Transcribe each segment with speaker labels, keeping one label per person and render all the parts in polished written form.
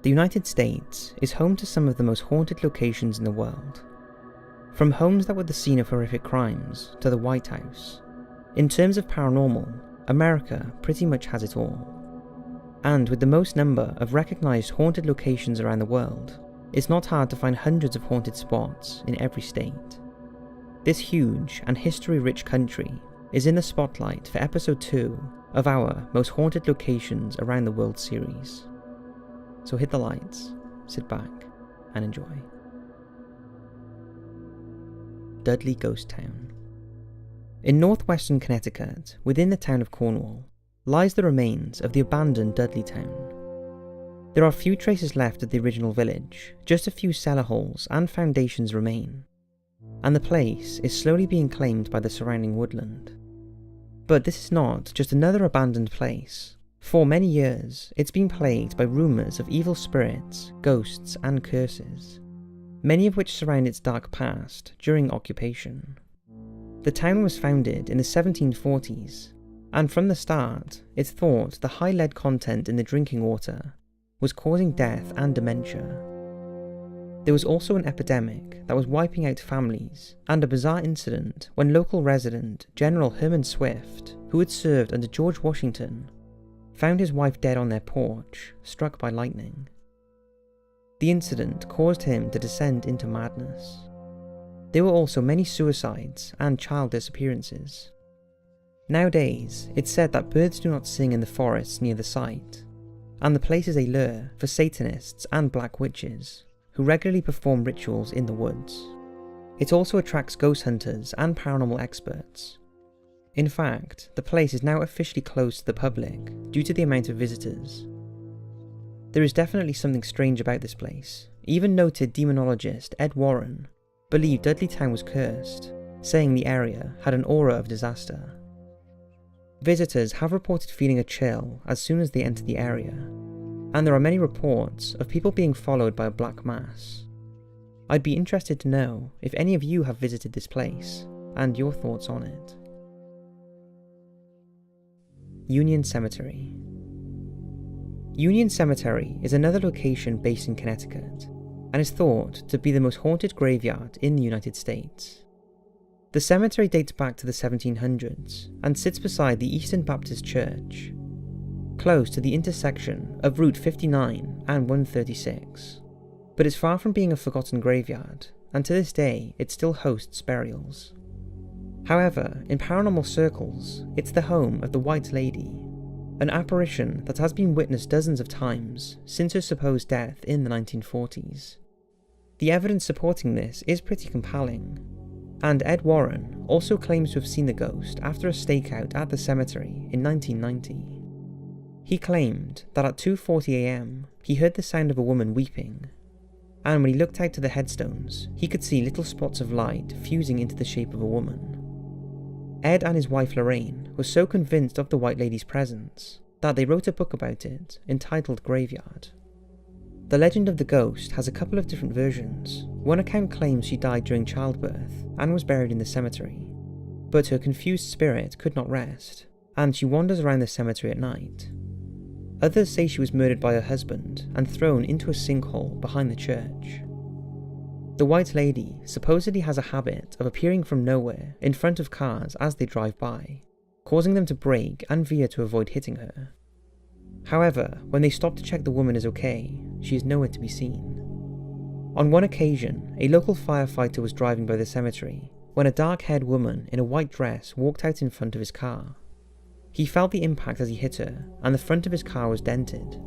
Speaker 1: The United States is home to some of the most haunted locations in the world. From homes that were the scene of horrific crimes to the White House, in terms of paranormal, America pretty much has it all. And with the most number of recognised haunted locations around the world, it's not hard to find hundreds of haunted spots in every state. This huge and history-rich country is in the spotlight for episode 2 of our Most Haunted Locations Around the World series. So hit the lights, sit back, and enjoy. Dudley Ghost Town. In northwestern Connecticut, within the town of Cornwall, lies the remains of the abandoned Dudley Town. There are few traces left of the original village, just a few cellar holes and foundations remain, and the place is slowly being claimed by the surrounding woodland. But this is not just another abandoned place. For many years, it's been plagued by rumours of evil spirits, ghosts, and curses, many of which surround its dark past during occupation. The town was founded in the 1740s, and from the start, it's thought the high lead content in the drinking water was causing death and dementia. There was also an epidemic that was wiping out families, and a bizarre incident when local resident General Herman Swift, who had served under George Washington, found his wife dead on their porch, struck by lightning. The incident caused him to descend into madness. There were also many suicides and child disappearances. Nowadays, it's said that birds do not sing in the forests near the site, and the place is a lure for Satanists and black witches, who regularly perform rituals in the woods. It also attracts ghost hunters and paranormal experts. In fact, the place is now officially closed to the public due to the amount of visitors. There is definitely something strange about this place. Even noted demonologist Ed Warren believed Dudley Town was cursed, saying the area had an aura of disaster. Visitors have reported feeling a chill as soon as they enter the area, and there are many reports of people being followed by a black mass. I'd be interested to know if any of you have visited this place, and your thoughts on it. Union Cemetery. Union Cemetery is another location based in Connecticut, and is thought to be the most haunted graveyard in the United States. The cemetery dates back to the 1700s, and sits beside the Eastern Baptist Church, close to the intersection of Route 59 and 136, but it's far from being a forgotten graveyard, and to this day it still hosts burials. However, in paranormal circles, it's the home of the White Lady, an apparition that has been witnessed dozens of times since her supposed death in the 1940s. The evidence supporting this is pretty compelling, and Ed Warren also claims to have seen the ghost after a stakeout at the cemetery in 1990. He claimed that at 2:40 AM he heard the sound of a woman weeping, and when he looked out to the headstones, he could see little spots of light fusing into the shape of a woman. Ed and his wife Lorraine were so convinced of the White Lady's presence that they wrote a book about it entitled Graveyard. The legend of the ghost has a couple of different versions. One account claims she died during childbirth and was buried in the cemetery, but her confused spirit could not rest, and she wanders around the cemetery at night. Others say she was murdered by her husband and thrown into a sinkhole behind the church. The White Lady supposedly has a habit of appearing from nowhere in front of cars as they drive by, causing them to brake and veer to avoid hitting her. However, when they stop to check the woman is okay, she is nowhere to be seen. On one occasion, a local firefighter was driving by the cemetery when a dark-haired woman in a white dress walked out in front of his car. He felt the impact as he hit her, and the front of his car was dented.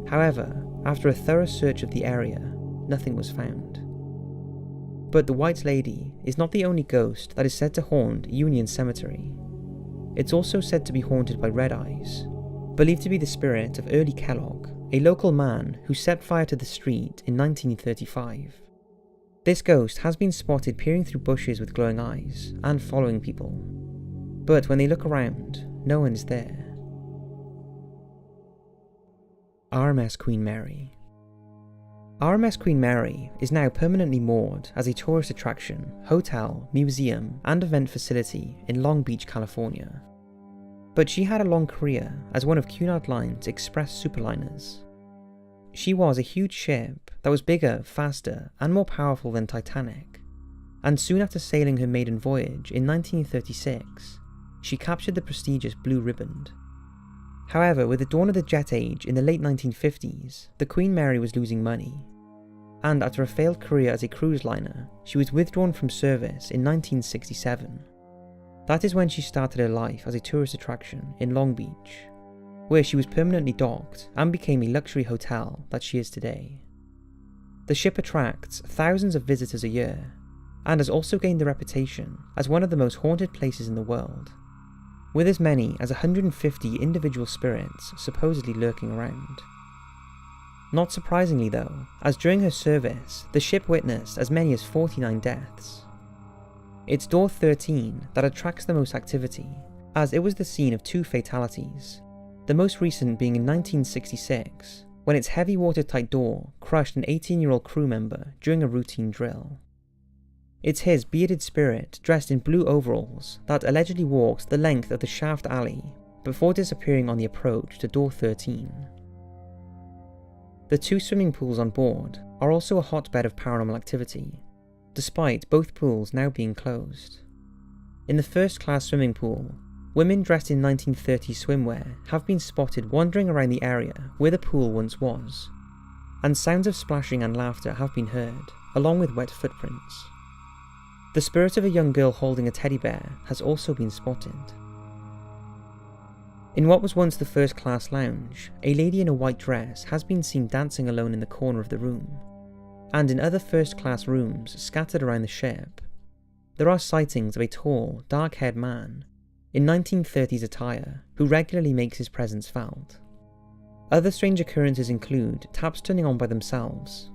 Speaker 1: However, after a thorough search of the area, nothing was found. But the White Lady is not the only ghost that is said to haunt Union Cemetery. It's also said to be haunted by Red Eyes, believed to be the spirit of Early Kellogg, a local man who set fire to the street in 1935. This ghost has been spotted peering through bushes with glowing eyes and following people, but when they look around, no one is there. RMS Queen Mary. RMS Queen Mary is now permanently moored as a tourist attraction, hotel, museum, and event facility in Long Beach, California. But she had a long career as one of Cunard Line's express superliners. She was a huge ship that was bigger, faster, and more powerful than Titanic, and soon after sailing her maiden voyage in 1936, she captured the prestigious Blue Riband. However, with the dawn of the jet age in the late 1950s, the Queen Mary was losing money, and after a failed career as a cruise liner, she was withdrawn from service in 1967. That is when she started her life as a tourist attraction in Long Beach, where she was permanently docked and became a luxury hotel that she is today. The ship attracts thousands of visitors a year, and has also gained the reputation as one of the most haunted places in the world, with as many as 150 individual spirits supposedly lurking around. Not surprisingly though, as during her service, the ship witnessed as many as 49 deaths. It's door 13 that attracts the most activity, as it was the scene of 2 fatalities, the most recent being in 1966, when its heavy watertight door crushed an 18-year-old crew member during a routine drill. It's his bearded spirit dressed in blue overalls that allegedly walks the length of the shaft alley before disappearing on the approach to door 13. The 2 swimming pools on board are also a hotbed of paranormal activity, despite both pools now being closed. In the first-class swimming pool, women dressed in 1930s swimwear have been spotted wandering around the area where the pool once was, and sounds of splashing and laughter have been heard, along with wet footprints. The spirit of a young girl holding a teddy bear has also been spotted. In what was once the first-class lounge, a lady in a white dress has been seen dancing alone in the corner of the room, and in other first-class rooms scattered around the ship, there are sightings of a tall, dark-haired man in 1930s attire who regularly makes his presence felt. Other strange occurrences include taps turning on by themselves,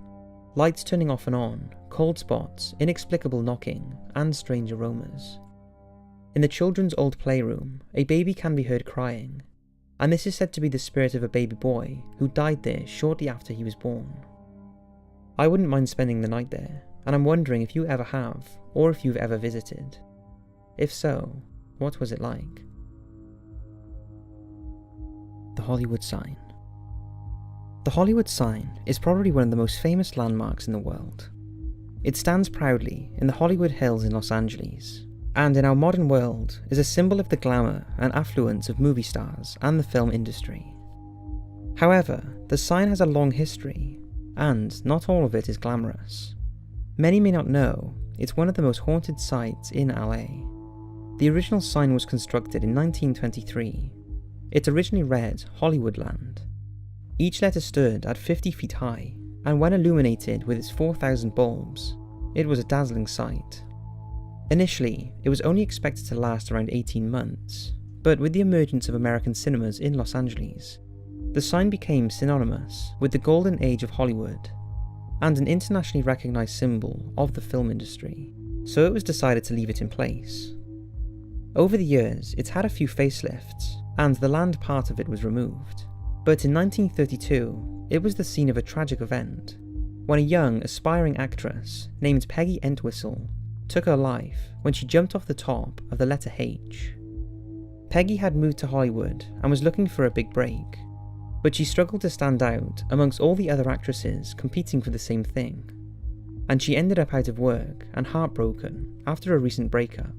Speaker 1: lights turning off and on, cold spots, inexplicable knocking, and strange aromas. In the children's old playroom, a baby can be heard crying, and this is said to be the spirit of a baby boy who died there shortly after he was born. I wouldn't mind spending the night there, and I'm wondering if you ever have, or if you've ever visited. If so, what was it like? The Hollywood Sign. The Hollywood Sign is probably one of the most famous landmarks in the world. It stands proudly in the Hollywood Hills in Los Angeles, and in our modern world is a symbol of the glamour and affluence of movie stars and the film industry. However, the sign has a long history, and not all of it is glamorous. Many may not know it's one of the most haunted sites in LA. The original sign was constructed in 1923. It originally read Hollywoodland. Each letter stood at 50 feet high, and when illuminated with its 4,000 bulbs, it was a dazzling sight. Initially, it was only expected to last around 18 months, but with the emergence of American cinemas in Los Angeles, the sign became synonymous with the golden age of Hollywood, and an internationally recognized symbol of the film industry, so it was decided to leave it in place. Over the years, it's had a few facelifts, and the land part of it was removed, but in 1932, it was the scene of a tragic event, when a young, aspiring actress named Peggy Entwistle took her life when she jumped off the top of the letter H. Peggy had moved to Hollywood and was looking for a big break, but she struggled to stand out amongst all the other actresses competing for the same thing, and she ended up out of work and heartbroken after a recent breakup.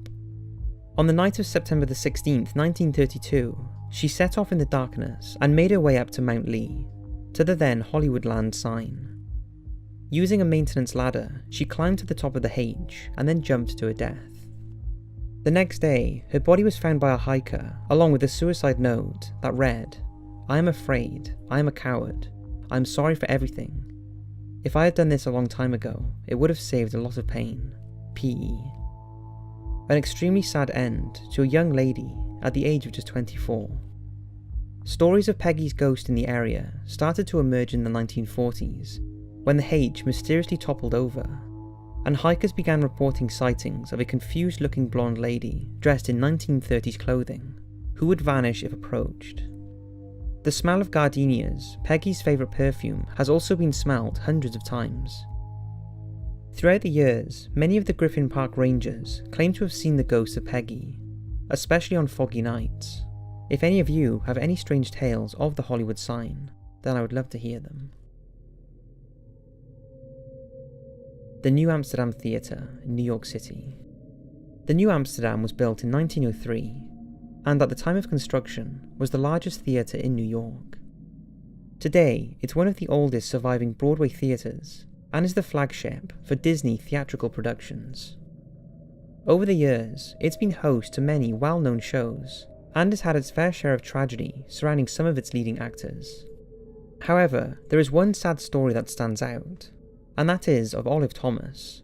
Speaker 1: On the night of September the 16th, 1932, she set off in the darkness and made her way up to Mount Lee, to the then Hollywoodland sign. Using a maintenance ladder, she climbed to the top of the H and then jumped to her death. The next day, her body was found by a hiker, along with a suicide note that read, "I am afraid, I am a coward, I am sorry for everything. If I had done this a long time ago, it would have saved a lot of pain. P.E." An extremely sad end to a young lady at the age of just 24. Stories of Peggy's ghost in the area started to emerge in the 1940s, when the H mysteriously toppled over, and hikers began reporting sightings of a confused-looking blonde lady dressed in 1930s clothing, who would vanish if approached. The smell of gardenias, Peggy's favourite perfume, has also been smelled hundreds of times. Throughout the years, many of the Griffin Park Rangers claim to have seen the ghost of Peggy, especially on foggy nights. If any of you have any strange tales of the Hollywood sign, then I would love to hear them. the New Amsterdam Theatre in New York City. The New Amsterdam was built in 1903, and at the time of construction was the largest theatre in New York. Today, it's one of the oldest surviving Broadway theatres, and is the flagship for Disney theatrical productions. Over the years, it's been host to many well-known shows, and has had its fair share of tragedy surrounding some of its leading actors. However, there is one sad story that stands out, and that is of Olive Thomas,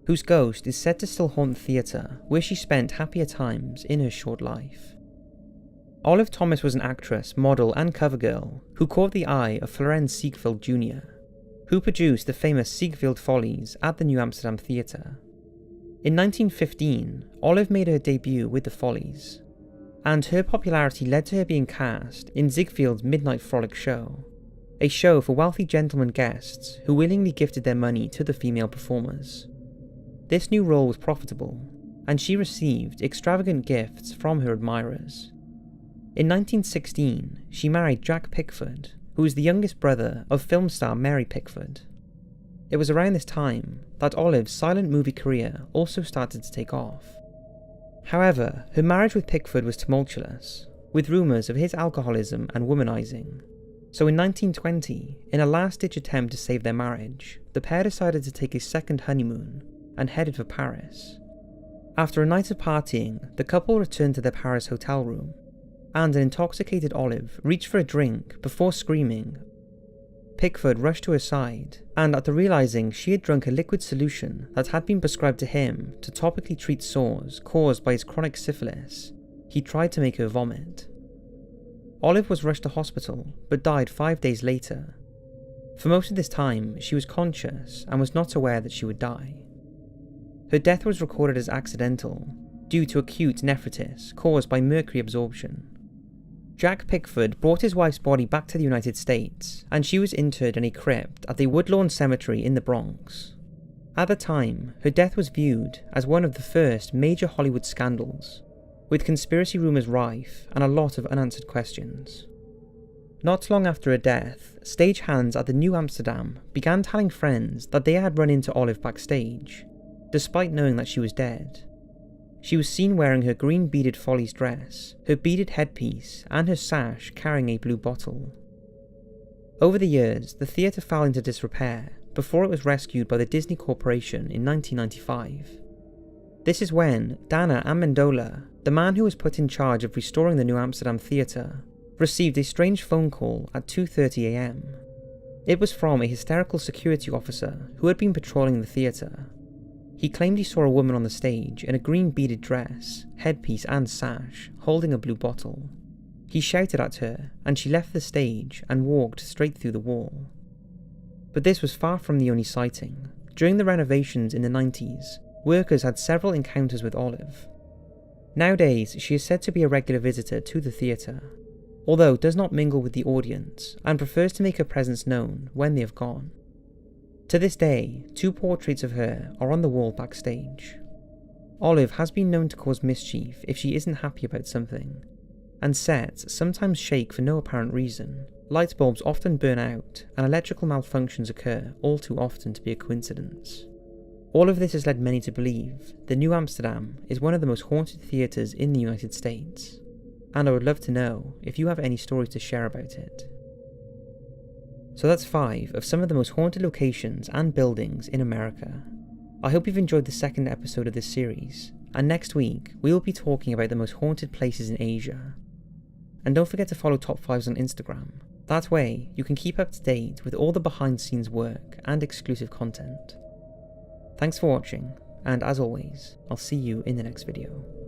Speaker 1: whose ghost is said to still haunt the theatre where she spent happier times in her short life. Olive Thomas was an actress, model and cover girl who caught the eye of Florenz Ziegfeld Jr., who produced the famous Ziegfeld Follies at the New Amsterdam Theatre. In 1915, Olive made her debut with the Follies, and her popularity led to her being cast in Ziegfeld's Midnight Frolic Show, a show for wealthy gentlemen guests who willingly gifted their money to the female performers. This new role was profitable, and she received extravagant gifts from her admirers. In 1916, she married Jack Pickford, who was the youngest brother of film star Mary Pickford. It was around this time that Olive's silent movie career also started to take off. However, her marriage with Pickford was tumultuous, with rumours of his alcoholism and womanizing. So in 1920, in a last-ditch attempt to save their marriage, the pair decided to take a second honeymoon and headed for Paris. After a night of partying, the couple returned to their Paris hotel room, and an intoxicated Olive reached for a drink before screaming. Pickford rushed to her side, and after realising she had drunk a liquid solution that had been prescribed to him to topically treat sores caused by his chronic syphilis, he tried to make her vomit. Olive was rushed to hospital, but died 5 days later. For most of this time, she was conscious and was not aware that she would die. Her death was recorded as accidental, due to acute nephritis caused by mercury absorption. Jack Pickford brought his wife's body back to the United States, and she was interred in a crypt at the Woodlawn Cemetery in the Bronx. At the time, her death was viewed as one of the first major Hollywood scandals, with conspiracy rumours rife and a lot of unanswered questions. Not long after her death, stagehands at the New Amsterdam began telling friends that they had run into Olive backstage, despite knowing that she was dead. She was seen wearing her green beaded Follies dress, her beaded headpiece, and her sash carrying a blue bottle. Over the years, the theatre fell into disrepair before it was rescued by the Disney Corporation in 1995. This is when Dana Amendola, the man who was put in charge of restoring the New Amsterdam Theatre, received a strange phone call at 2:30 a.m. It was from a hysterical security officer who had been patrolling the theatre. He claimed he saw a woman on the stage in a green beaded dress, headpiece and sash, holding a blue bottle. He shouted at her, and she left the stage and walked straight through the wall. But this was far from the only sighting. During the renovations in the 90s, workers had several encounters with Olive. Nowadays, she is said to be a regular visitor to the theatre, although does not mingle with the audience and prefers to make her presence known when they have gone. To this day, 2 portraits of her are on the wall backstage. Olive has been known to cause mischief if she isn't happy about something, and sets sometimes shake for no apparent reason. Light bulbs often burn out, and electrical malfunctions occur all too often to be a coincidence. All of this has led many to believe the New Amsterdam is one of the most haunted theatres in the United States, and I would love to know if you have any stories to share about it. So that's 5 of some of the most haunted locations and buildings in America. I hope you've enjoyed the second episode of this series, and next week we will be talking about the most haunted places in Asia. And don't forget to follow Top 5s on Instagram. That way you can keep up to date with all the behind the scenes work and exclusive content. Thanks for watching, and as always, I'll see you in the next video.